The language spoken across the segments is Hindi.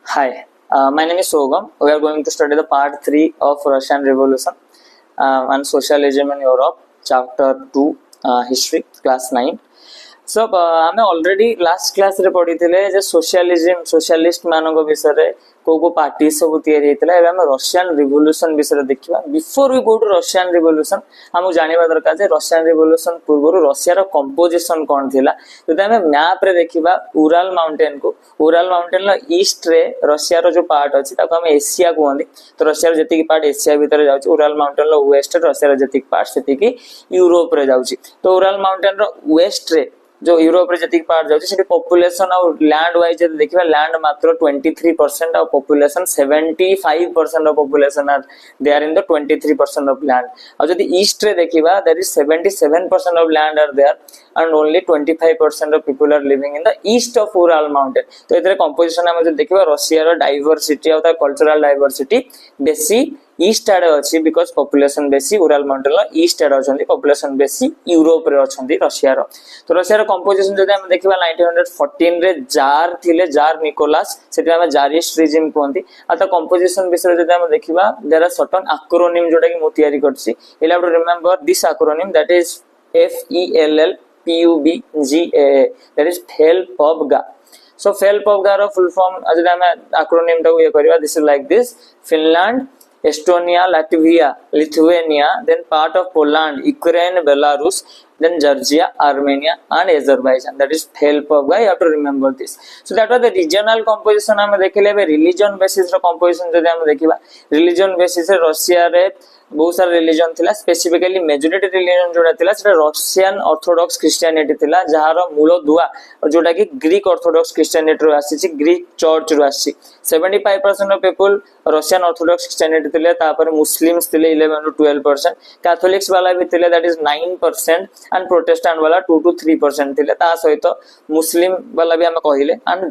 Hi, my name is Sogam. We are going to study the part 3 of Russian Revolution and Socialism in Europe, chapter 2, History, class 9. So, आमे ऑलरेडी लास्ट क्लास रे पढ़िथिले जे सोशलिज्म सोशलिस्ट मानक विषय रे को पार्टी सब तयारी हेतला एबे हम रशियन रिवोल्यूशन विषय देखिबा। Before we go to Russian revolution हम जानिबा दरकार जे रशियन रिवोल्यूशन पूर्व रशिया रो कंपोजिशन कोन थिला। जदि हम मैप रे देखिबा उराल माउंटेन को, उराल माउंटेन लो ईस्ट रे रशिया रो जो पार्ट अछि ताको हम एशिया कहंदी। तो रशिया रो जति पार्ट एशिया भीतर जाउछि, उराल माउंटेन लो वेस्ट रे रशिया रो जति पार्ट सेति की यूरोप रे जाउछि। तो उराल माउंटेन रो वेस्ट रे जो यूरोप रे जति पार्ट जाउछि सेठी पॉपुलेशन और लैंड वाइज जदि देखिबा लैंड मात्र 23% of population 75% of population are they are in the 23% of land. और जदि ईस्ट रे देखिबा there is 77% of land are there and only 25% of people are living in the east of Ural mountain. तो इधर कंपोजिशन हम जब देखिबा रशिया रो डाइवर्सिटी और कल्चरल डाइवर्सिटी बेसी ईस्ट आडे अछि बिकॉज़ पॉपुलेशन बेसी उराल माउंटेन ला ईस्ट आडे अछंती, पॉपुलेशन बेसी यूरोप रे अछंती रशिया रो। तो रशिया रो कंपोजिशन जदि हम देखिबा 1914 रे जार थिले, जार निकोलास सेति हम जारिस्ट रिजिम कोंती। आता कंपोजिशन विषय जदि हम देखिबा देयर आर सर्टेन एक्रोनिम जोटा कि मु तयारी करछि। You have to remember this acronym that is FELLPUBGA, that is FELPUBGA. So FELPUBGA रो फुल फॉर्म जदि हम एक्रोनिम टा ये करबा this is like this: Finland, Estonia, Latvia, Lithuania, then part of Poland, Ukraine, Belarus, then Georgia, Armenia and Azerbaijan. That is FELPUBGA. You have to remember this. So that was the regional composition. हम देखिले religion basis रो composition जदि हम देखिबा religion basis रे रशिया रे बहुत सारा रिलीजन थिला, स्पेसिफिकली मेजॉरिटी रिलीजन जोड़ा थिला सेटा रशियन ऑर्थोडॉक्स क्रिश्चियनिटी थिला, जहार मूल दुआ जोटा कि ग्रीक ऑर्थोडॉक्स क्रिश्चियनिटी रो आसी, ग्रीक चर्च रो आसी। 75% of people Russian Orthodox Christianity थिले, तापर मुस्लिम्स थिले 11 to 12%, कैथोलिक्स वाला भी थिले दैट इज 9% एंड प्रोटेस्टेंट वाला 2 to 3% थिले। ता सहित मुस्लिम वाला भी हम कहिले एंड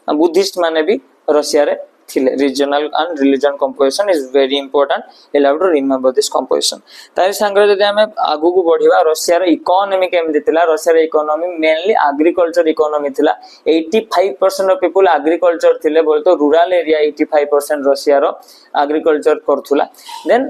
बुद्धिस्ट माने भी रशिया रे थिले। Regional and religion composition is very important, you have to remember this composition. तार संगे जदि हम आगु को बढ़िबा रशिया रो इकोनॉमी केमि थिला, रशिया रो इकोनॉमी मेनली एग्रीकल्चर इकोनॉमी थिला। 85% ऑफ पीपल एग्रीकल्चर थिले बोल तो रूरल एरिया 85% रशिया रो एग्रीकल्चर करथुला। देन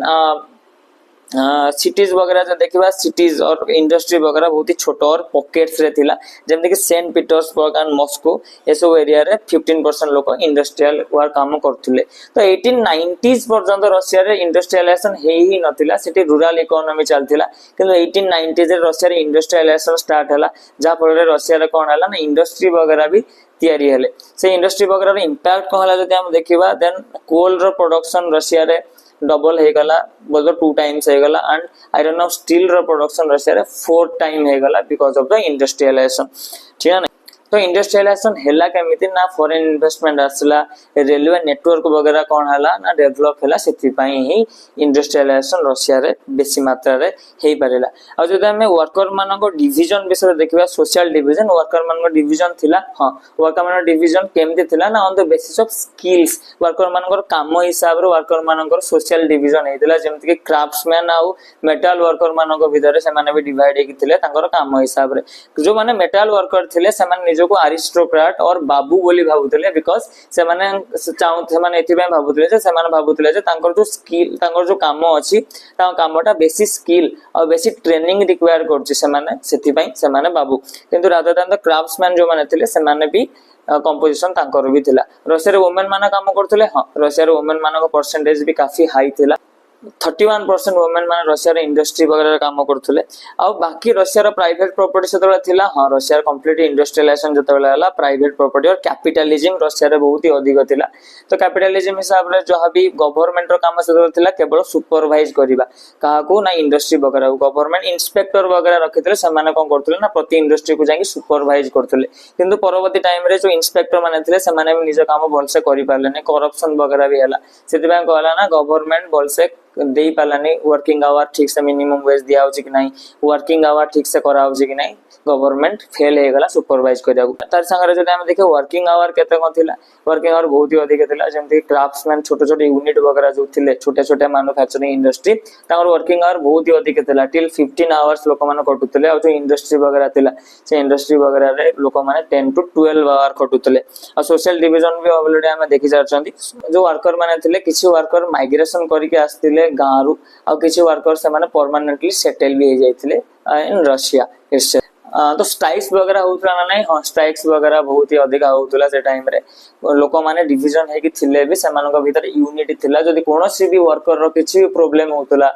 सिटीज वगैरह जो देखिबा सिटीज और इंडस्ट्री वगैरह बहुत ही छोट और पॉकेट्स रे थिला, जेमते कि सेंट पीटर्सबर्ग एंड मॉस्को ए सब एरिया रे 15% लोक इंडस्ट्रियल वर्क काम करथुले। तो 1890s पर्यंत रशिया रे इंडस्ट्रियलाइजेशन हेई नथिला, सिटी रूरल इकोनॉमी चलथिला। किंतु 1890s रे रशिया रे इंडस्ट्रियलाइजेशन स्टार्ट हला, जा फल रे रशिया रे कोन हला ना इंडस्ट्री वगैरह भी तैयारी हेले। से इंडस्ट्री वगैरह रे इंपैक्ट कोन हला जदि हम देखिबा देन कोल रो प्रोडक्शन रशिया रे डबल हे गला, बोलो 2 टाइम्स हे गला एंड आयरन ऑफ स्टील रो प्रोडक्शन रशिया रे 4 टाइम हे गला बिकॉज़ ऑफ द इंडस्ट्रियलाइजेशन। ठीक है ना? तो इंडस्ट्रियलाइजेशन हेला केमिति ना फॉरेन इन्वेस्टमेंट आसला, रेलवे नेटवर्क वगैरह कोन हला ना डेवलप हला, सेति पई ही इंडस्ट्रियलाइजेशन रशिया रे बेसी मात्रा रे हेई पारेला। आ जदि हम वर्कर मानन को डिवीजन विषय देखिबा, सोशल डिवीजन वर्कर मानन को डिवीजन थिला। हां, वर्कर मानन डिवीजन केमिति थिला ना on the basis of skills, worker मानन को काम हिसाब रे वर्कर मानन को सोशल डिवीजन हेतिला, जेमति कि क्राफ्ट्समैन आ मेटल वर्कर मानन को भीतर से माने भी डिवाइड हे थिले तांकर काम हिसाब रे। जो माने मेटल वर्कर थिले से माने जो को अरिस्टोक्रेट और बाबू बोली भाबुतले, बिकॉज़ से माने चाहू से माने एथि में भाबुतले जे से माने भाबुतले जे तांकर जो स्किल तांकर जो काम अछि ता कामटा बेसी स्किल और बेसी ट्रेनिंग रिक्वायर करछि से माने सेथि पई से माने बाबू। किंतु रादर देन द क्राफ्ट्समैन जो माने थिले से माने भी कंपोजिशन तांकर भी थिला। रशिया रे वुमेन माने काम करथले। हां, रशिया रे वुमेन माने को परसेंटेज भी काफी हाई थिला। 31% वुमेन माने रशिया रे इंडस्ट्री वगैरह काम करथले। आ बाकी रशिया रो प्राइवेट प्रॉपर्टी सेतबे थिला। हां, रशिया रो कंप्लीट इंडस्ट्रियलाइजेशन जतबे हला प्राइवेट प्रॉपर्टी और कैपिटलिज्म रशिया रे बहुत ही अधिक थिला। तो कैपिटलिज्म हिसाब रे जो भी गवर्नमेंट रो काम सेतबे थिला केवल सुपरवाइज करिबा काहा को ना इंडस्ट्री वगैरह गवर्नमेंट इंस्पेक्टर वगैरह रखितले, से माने कोन करथले ना प्रति इंडस्ट्री को जाके सुपरवाइज करथले। किंतु परवर्ती टाइम रे जो इंस्पेक्टर माने थिले से माने भी निज काम भलसे करि पारले नै, करप्शन वगैरह भी हला। सेति बे कहला ना गवर्नमेंट भलसे दे पालानी वर्किंग आवर ठीक से मिनिमम वेज दिया होची कि नहीं वर्किंग आवर ठीक से करा होची कि नहीं गवर्नमेंट फेल हे गला सुपरवाइज करिया तार संगे जदि हम देखे वर्किंग आवर केते कोन थिला वर्किंग आवर बहुत ही अधिक थिला जेमति क्राफ्ट्समैन छोटे छोटे यूनिट वगैरह जो थिले छोटे छोटे मैन्युफैक्चरिंग इंडस्ट्री तार वर्किंग आवर बहुत ही अधिक थिला टिल 15 आवर्स लोक माने कटुतले आ जो इंडस्ट्री वगैरह थिला से इंडस्ट्री वगैरह रे लोक माने 10 टू 12 आवर कटुतले आ सोशल डिवीजन भी ऑलरेडी हम देखि जारछंती जो वर्कर माने थिले किछि वर्कर माइग्रेशन करके आस्तिले गांरू आ किछि वर्कर से माने परमानेंटली सेटल भी हो जाइथिले इन रशिया इससे तो स्ट्राइक्स वगैरह होतला ना नहीं हां स्ट्राइक्स वगैरह बहुत ही अधिक होतला से टाइम रे लोक माने डिवीजन है कि थिले भी समान को भीतर यूनिटी थिला जदी कोनोसी भी वर्कर रो किछि भी प्रॉब्लम होतला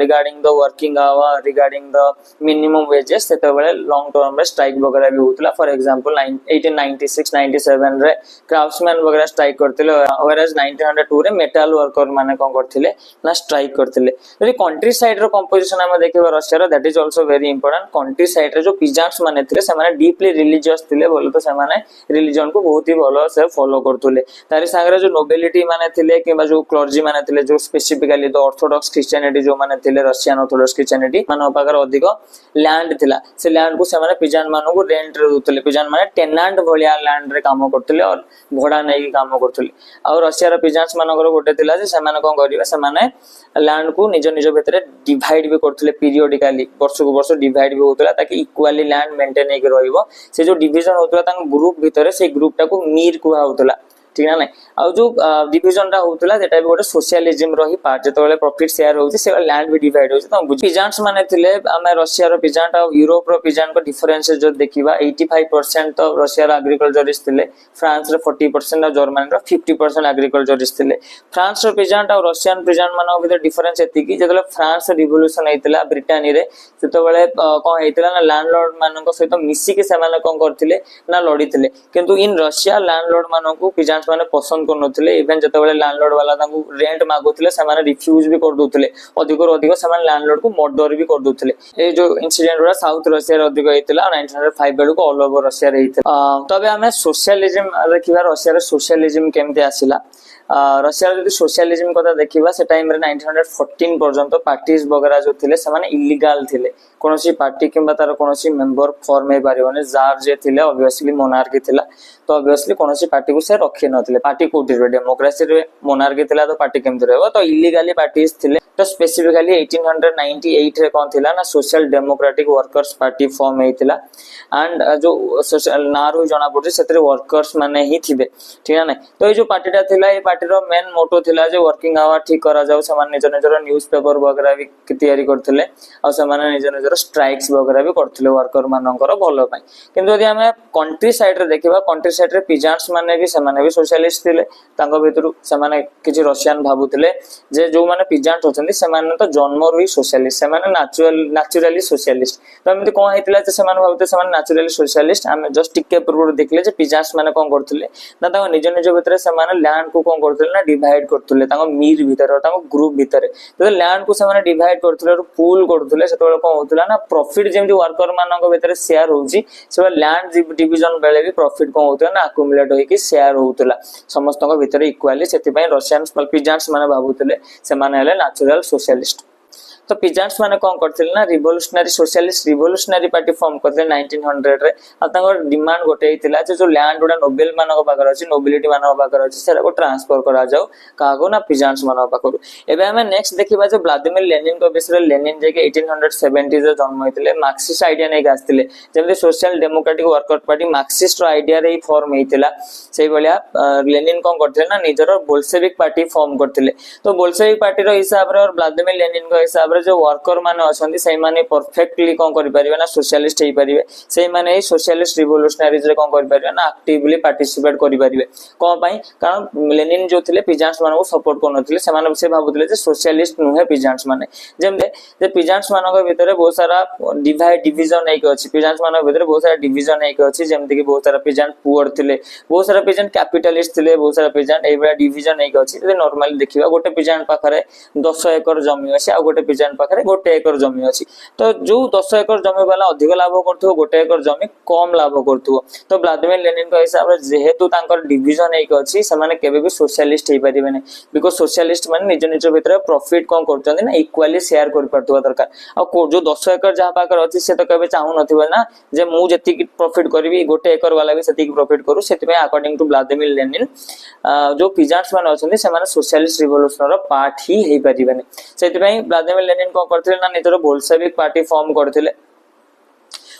regarding the working hour regarding the minimum wages सेते बेले लॉन्ग टर्म में स्ट्राइक वगैरह भी होतला फॉर एग्जांपल 1896 97 रे क्राफ्ट्समैन वगैरह स्ट्राइक करथिले व्हेरेज 1902 रे मेटल वर्कर माने कोन करथिले ना स्ट्राइक करथिले जदी कंट्री साइड रो कंपोजिशन हम देखिबा रशिया रो that is also very important country side रे जो पिजान्स माने थिले से माने डीपली रिलीजियस थिले बोले तो से माने रिलीजन को बहुत ही भलो से फॉलो करथुले तारी संगे जो नोबिलिटी माने थिले किबा जो क्लर्जी माने थिले जो स्पेसिफिकली द ऑर्थोडॉक्स क्रिश्चियनिटी जो माने थिले रशियन ऑर्थोडॉक्स क्रिश्चियनिटी माने पाकर अधिक लैंड थिला से लैंड को से माने पिजान मानो को रेंट रे दुतले पिजान माने टेनेंट भलिया लैंड रे काम करथुले और भोडा नै काम करथुले और रशिया रो पिजान्स मानकर गोटे थिला जे से माने कोन करिवे से माने लैंड को निज निज भितरे डिवाइड भी करथुले पीरियडिकली वर्ष को वर्ष डिवाइड भी होतला ताकि इक्वाली लैंड मेंटेन हे रहिबो से जो डिवीजन होतला तांग ग्रुप भितरे से ग्रुप टाको मीर कुहा होतला ठीक ना नहीं आ जो डिवीजन रा होतला सेटा भी गोटे सोशलिज्म रही पार्ट जेतबेले प्रॉफिट शेयर होउची से लैंड भी डिवाइड होउची त पिजान्स माने थिले हम रशिया रो पिजान्ट और यूरोप रो पिजान्ट को डिफरेंसेस जो देखिबा 85% तो रशिया रो एग्रीकल्चरिस्ट थिले फ्रांस रो 40% और जर्मनी रो 50% एग्रीकल्चरिस्ट थिले फ्रांस रो पिजान्ट और रशियन पिजान्ट मानो भीतर डिफरेंस एति कि जेतबेले फ्रांस रिवोल्यूशन हेतिला ब्रिटेनी रे सेतबेले कोन हेतिला ना लैंडलॉर्ड मानो को सहित मिसी के से माने कोन करथिले ना लड़ी थिले किंतु इन रशिया लैंडलॉर्ड मानो को पिजान्ट माने पसंद कर नथिले इवन जतबेले लैंडलॉर्ड वाला तांको रेंट मागुथिले से माने रिफ्यूज भी कर दोथिले अधिक अधिक से माने लैंडलॉर्ड को मर्डर भी कर दोथिले ए जो इंसिडेंट रा साउथ रशिया रे अधिक हेतिला 1905 बेलु को ऑल ओवर रशिया रे हेतिला तबे हमें सोशलिज्म देखिबा रशिया रे सोशलिज्म केमते आसिला रशिया रे सोशलिज्म कथा देखिबा से टाइम रे 1914 पर्यंत पार्टीज वगैरह जो थिले से माने इलीगल थिले कोनोसी पार्टी किबा तार कोनोसी मेंबर फॉर्म हे पारिबने जार जे थिले ऑब्वियसली मोनार्की थिला तो ऑब्वियसली कोनोसी पार्टी को से रखि नथिले पार्टी कोठी रे डेमोक्रेसी रे मोनार्की थिला तो पार्टी केमते रहबो तो इलीगली पार्टीज थिले तो स्पेसिफिकली 1898 रे कोन थिला ना social democratic workers party form हेतिला एंड जो सोशल नारो जणा पड़े सेतरे वर्कर्स माने ही थिबे ठीक है ना तो ये जो पार्टीटा थिला ये पार्टी रो मेन मोटो थिला जे वर्किंग आवर ठीक करा जाउ समान निज निजर न्यूज़पेपर वगैरह भी तयारी करथिले आ समान निज निजर स्ट्राइक्स वगैरह भी करथिले वर्कर मानकर भलो पई किंतु यदि हमें कंट्री साइड रे देखिबा कंट्री साइड रे पिजान्स माने भी सोशलिस्ट थिले तांको भितरु समान किछि रशियन भाबुथिले जे जो माने पिजान्स होचंदी समान तो जन्मर ही सोशलिस्ट समान नेचुरली सोशलिस्ट तो एमति कोन हेतिला जे समान भाबुते समान नेचुरली सोशलिस्ट हम जस्ट टिके पूर्व देखले जे पिजान्स माने कोन करथिले ना तांको निज निज भितरे समान लैंड को कोन करथिले ना डिवाइड करथिले तांको मीर भितर तांको ग्रुप भितर तो लैंड को समान डिवाइड करथिले और पूल करथिले सेतबेले कोन होतला ना प्रॉफिट जेमति वर्कर मानक भितर शेयर होउची से लैंड डिवीजन बेले भी प्रॉफिट कोन होतला ना अक्युमुलेट होई कि शेयर होतला समस्त को भितर इक्वाली सेति पय रशियन पिजान्स माने भाबुथिले से माने हले नेचुरल सोशलिस्ट तो पिजान्स माने कोन करथिले ना revolutionary socialist revolutionary party form करथिले 1900 रे आ तांगर डिमांड गोटे हितिला जो लैंड उडा नोबेल मानको पाकर अछि नोबिलिटी मानको पाकर अछि सेरा को ट्रांसफर करा जाऊ कागो ना पिजान्स मानको पाकर एबे हमें नेक्स्ट देखिबा जो व्लादिमीर लेनिन को विषय लेनिन जे के 1870 रे जन्म होइतिले मार्क्सिस्ट आइडिया नै आस्तिले जेमते social democratic worker party Marxist रो आइडिया रे फॉर्म हेतिला सेही बलिया लेनिन कोन करथिले ना निजर बोल्शेविक पार्टी फॉर्म करथिले तो बोल्शेविक पार्टी रो हिसाब रे और व्लादिमीर लेनिन को हिसाब जो वर्कर माने अछंती से माने परफेक्टली कोन करि परिबे ना सोशलिस्ट हे परिबे से माने सोशलिस्ट रिवोल्यूशनरीज रे कोन करि परिबे ना एक्टिवली पार्टिसिपेट करि परिबे कोन पई कारण लेनिन जो थिले पिजान्स माने को सपोर्ट करनथिले से माने से भाबुथिले जे सोशलिस्ट नुहे पिजान्स माने जेमते जे पिजान्स मानक भितरे बहुत सारा डिवीजन एक अछि पिजान्स मानक भितरे बहुत सारा डिवीजन एक अछि जेमते कि बहुत सारा पिजान्स पुअर थिले बहुत सारा पिजान्स कैपिटलिस्ट थिले बहुत सारा पिजान्स एबरा डिवीजन एक अछि जे नॉर्मली देखिबा गोटे पिजान्स पाखरे 10 एकड़ जमी अछि आ गोटे पिजान्स पेजेंट पाखे गोटे एकर जमी अच्छी तो जो 10 एकर जमी वाला अधिक लाभ कर गोटे एकर जमी कम लाभ कर तो व्लादिमीर लेनिन हिसाब से जेहेतु डिविजन एक अच्छी से सोशलिस्ट हो पारे बिकज सोशलिस्ट मान निज निज भितर प्रॉफिट कौन कर इक्वाली शेयर कर दरकार आ जो 10 एकर जहाँ पाखे अच्छी से तो कभी चाहू ना जे मुझे प्रॉफिट करी गोटे एकर वाला भी से प्रॉफिट करू से अकॉर्डिंग टू व्लादिमीर लेनिन जो पीजेंट्स मान अच्छे से सोशलिस्ट रिवोल्यूशन पार्ट ही हो पारे से व्लादिमीर लेनिन कौन करते निजर बोल्शेविक पार्टी फॉर्म करते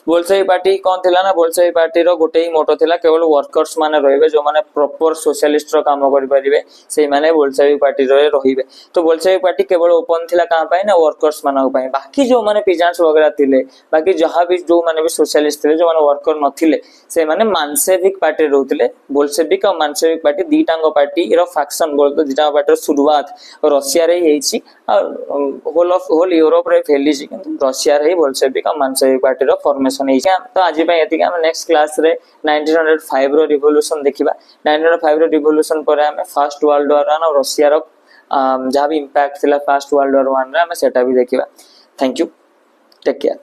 बोल्शेविक पार्टी कौन थिला ना बोल्शेविक पार्टी रो गोटे ही मोटो थिला केवल वर्कर्स माने रहिबे जो माने प्रॉपर सोशलिस्ट रो काम करि परिबे सेही माने बोल्शेविक पार्टी रो रहिबे तो बोल्शेविक पार्टी केवल ओपन थिला का पाए ना वर्कर्स मानक पाए बाकी जो माने पीजेंट्स वगैरह थिले बाकी जहां भी जो माने भी सोशलिस्ट थिले जो माने वर्कर नथिले से माने मानसेविक पार्टी रहउतिले बोल्शेविक और मानसेविक पार्टी दीटांग पार्टी रो फैक्शन बोल तो दीटा पार्टी शुरुआत रशिया रे हेछि होल यूरोप रे फैलिछि किंतु रशिया रे बोल्शेविक और मानसेविक पार्टी रो फॉर्मेशन तो आज नेक्स्ट क्लास रे 1905 रो रिवोल्यूशन देखिबा 1905 रो रिवोल्यूशन पर हमें फर्स्ट वर्ल्ड वॉर और रशिया रो जहां भी इंपैक्ट थिला फर्स्ट वर्ल्ड वॉर 1 रे हमें सेटा भी देखिबा थैंक यू टेक केयर।